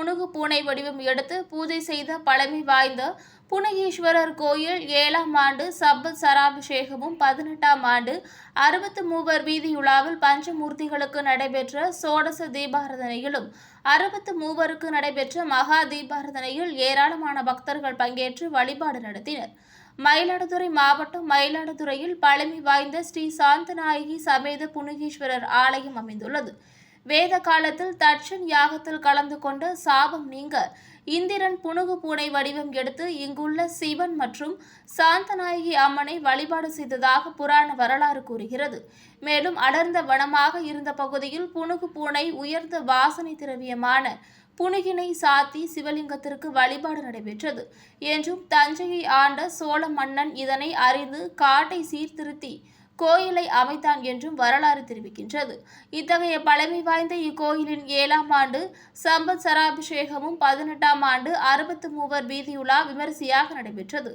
புனுகு பூனை வடிவம் எடுத்து பூஜை செய்த பழமை வாய்ந்த புனகேஸ்வரர் கோயில் 7ஆம் ஆண்டு சப்பத் சராபிஷேகமும் 18ஆம் ஆண்டு 63 வீதியுலாவில் பஞ்சமூர்த்திகளுக்கு நடைபெற்ற சோடச தீபாரதனையிலும் 63க்கு நடைபெற்ற மகா தீபாரதனையில் ஏராளமான பக்தர்கள் பங்கேற்று வழிபாடு நடத்தினர். மயிலாடுதுறை மாவட்டம் மயிலாடுதுறையில் பழமை வாய்ந்த ஸ்ரீ சாந்தநாயகி சமேத புனகேஸ்வரர் ஆலயம் அமைந்துள்ளது. வேத காலத்தில் தட்சன் யாகத்தில் கலந்து கொண்ட சாபம் நீங்க இந்திரன் புனுகு பூனை வடிவம் எடுத்து இங்குள்ள சிவன் மற்றும் சாந்தநாயகி அம்மனை வழிபாடு செய்ததாக புராண வரலாறு கூறுகிறது. மேலும் அடர்ந்த வனமாக இருந்த பகுதியில் புனுகு பூனை உயர்ந்த வாசனை திரவியமான புனுகினை சாத்தி சிவலிங்கத்திற்கு வழிபாடு நடைபெற்றது என்றும் தஞ்சையை ஆண்ட சோழ மன்னன் இதனை அறிந்து காட்டை சீர்திருத்தி கோயிலை அமைத்தான் என்றும் வரலாறு தெரிவிக்கின்றது. இத்தகைய பழமை வாய்ந்த இக்கோயிலின் 7ஆம் ஆண்டு சம்பத் சராபிஷேகமும் 18ஆம் ஆண்டு 63 வீதியுலா விமரிசையாக நடைபெற்றது.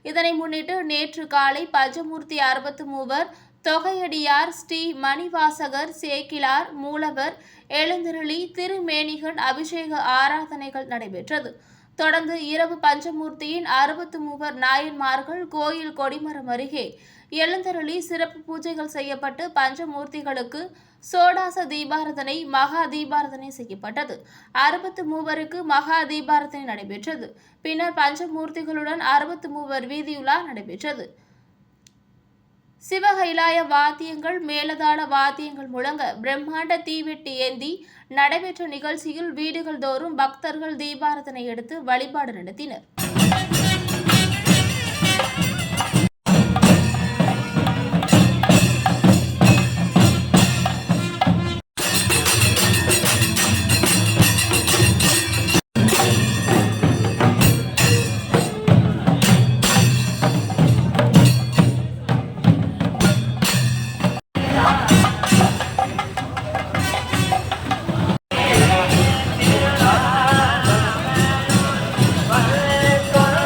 இதனை முன்னிட்டு நேற்று காலை பஞ்சமூர்த்தி 63 தொகையடியார் ஸ்ரீ மணிவாசகர் சேக்கிலார் மூலவர் எழுந்தருளி திருமேனிகன் அபிஷேக ஆராதனைகள் நடைபெற்றது. தொடர்ந்து இரவு பஞ்சமூர்த்தியின் 63 நாயன்மார்கள் கோயில் கொடிமரம் அருகே எழுந்தருளி சிறப்பு பூஜைகள் செய்யப்பட்டு பஞ்சமூர்த்திகளுக்கு சோடாச தீபாரதனை மகா தீபாரதனை செய்யப்பட்டது. 63க்கு மகா தீபாரதனை நடைபெற்றது. பின்னர் பஞ்சமூர்த்திகளுடன் 63 வீதியுலா நடைபெற்றது. சிவகைலாய வாத்தியங்கள் மேலதாள வாத்தியங்கள் முழங்க பிரம்மாண்ட தீவெட்டி ஏந்தி நடைபெற்ற நிகழ்ச்சியில் வீடுகள் தோறும் பக்தர்கள் தீபாரதனை எடுத்து வழிபாடு நடத்தினர்.